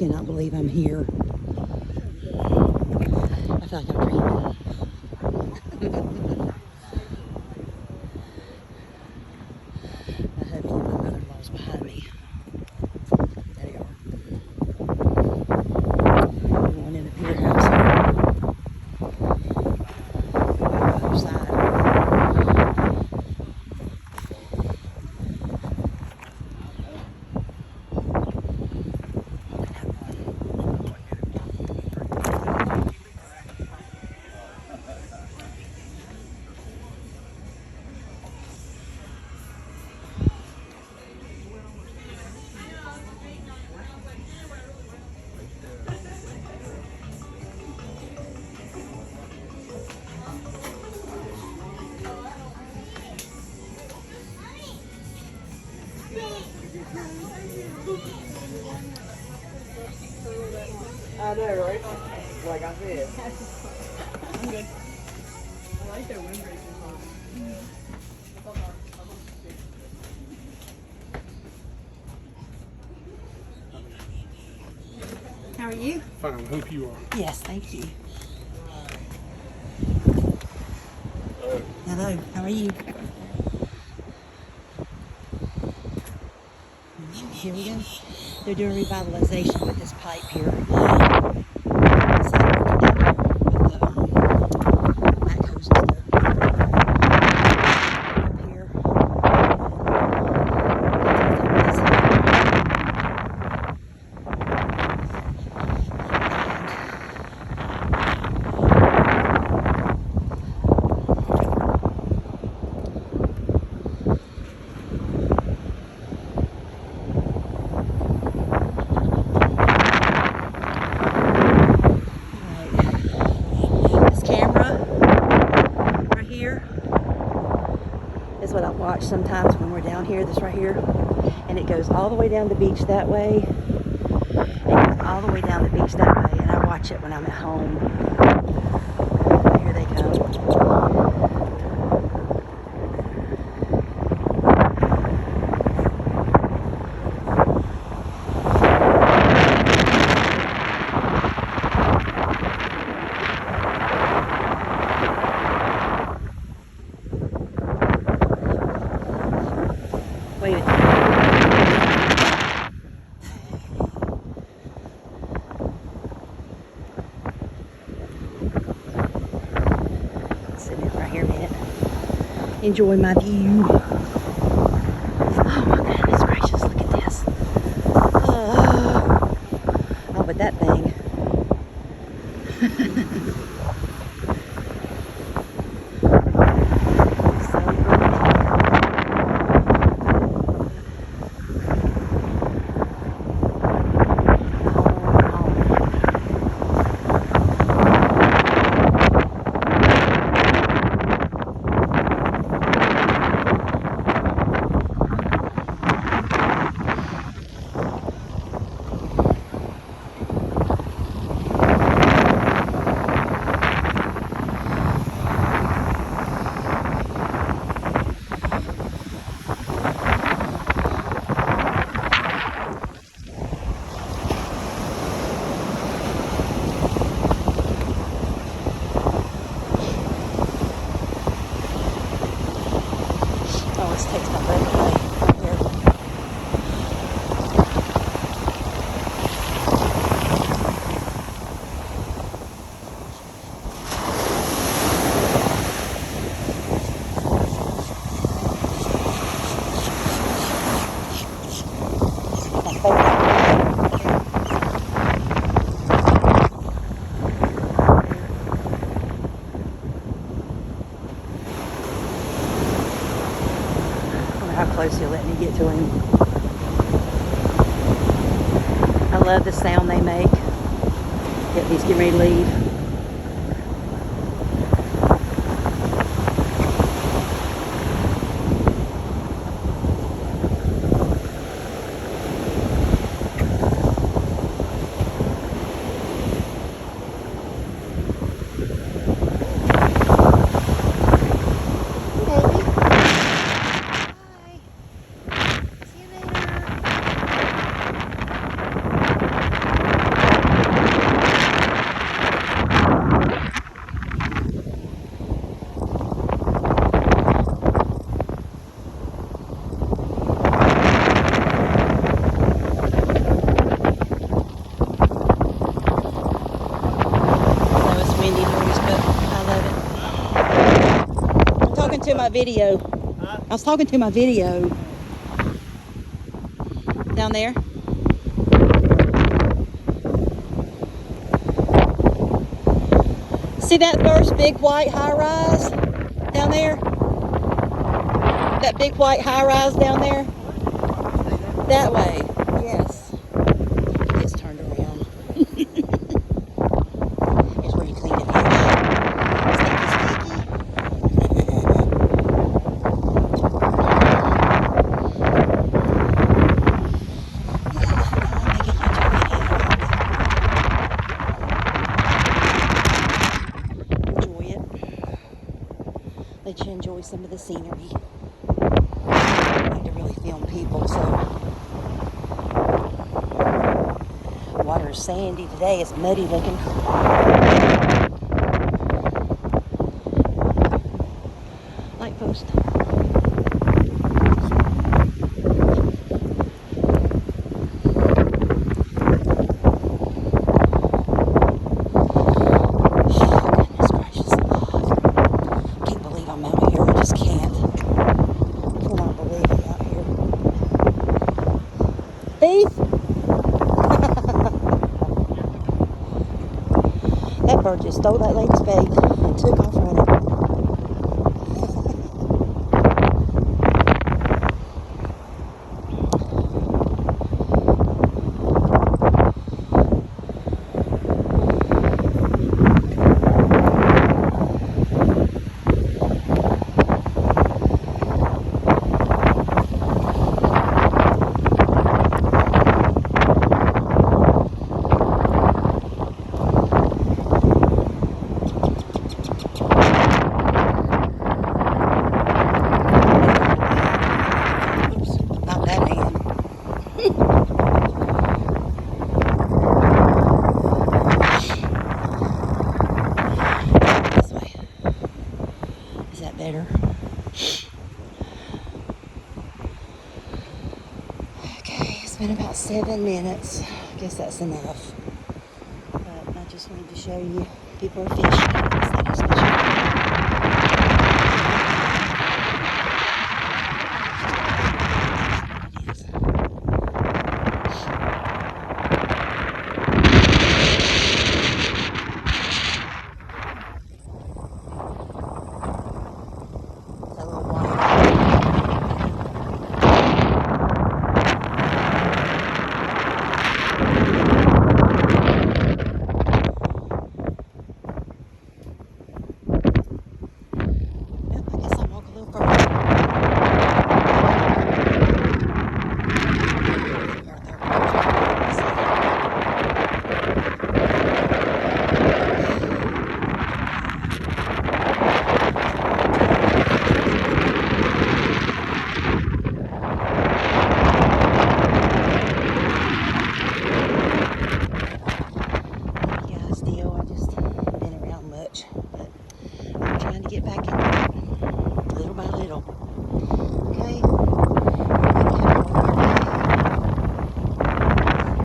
cannot believe I'm here. I feel like I'm dreaming. My hubby and my mother-in-law's behind me. There they are. We're going in the PIER house here. On the other side. I know, right? Like I said. I'm good. I like their windbreakers on. How are you? Fine, I hope you are. Yes, thank you. Hello, how are you? Here we go. They're doing revitalization with this pipe here. So, with the backhoes and stuff. Up here. Is what I watch sometimes when we're down here, this right here, and it goes all the way down the beach that way. It goes all the way down the beach that way, and I watch it when I'm at home. Here they come. Wait a minute. Sitting right here a minute. Enjoy my view. Oh my goodness gracious, look at this. Oh, but that thing. Oh, this takes my breath away right here. My favorite. How close he'll let me get to him. I love the sound they make. Yep, he's getting ready to leave. my video. Huh? I was talking to my video. Down there. See that first big white high rise down there? That big white high rise down there? That way. Yes. It gets turned around. Here's where you clean it up. Sneaky, sneaky. Enjoy it. Let you enjoy some of the scenery. I like to really film people, so. Water is sandy today. It's muddy looking. Light post. Goodness gracious alive. Can't believe I'm out here. I just can't. Cannot believe I'm out here. Thief! That bird just stole that lady's bait and took off running. Not that hand. This way. Is that better? Okay, it's been about 7 minutes. I guess that's enough. But I just wanted to show you people are fishing.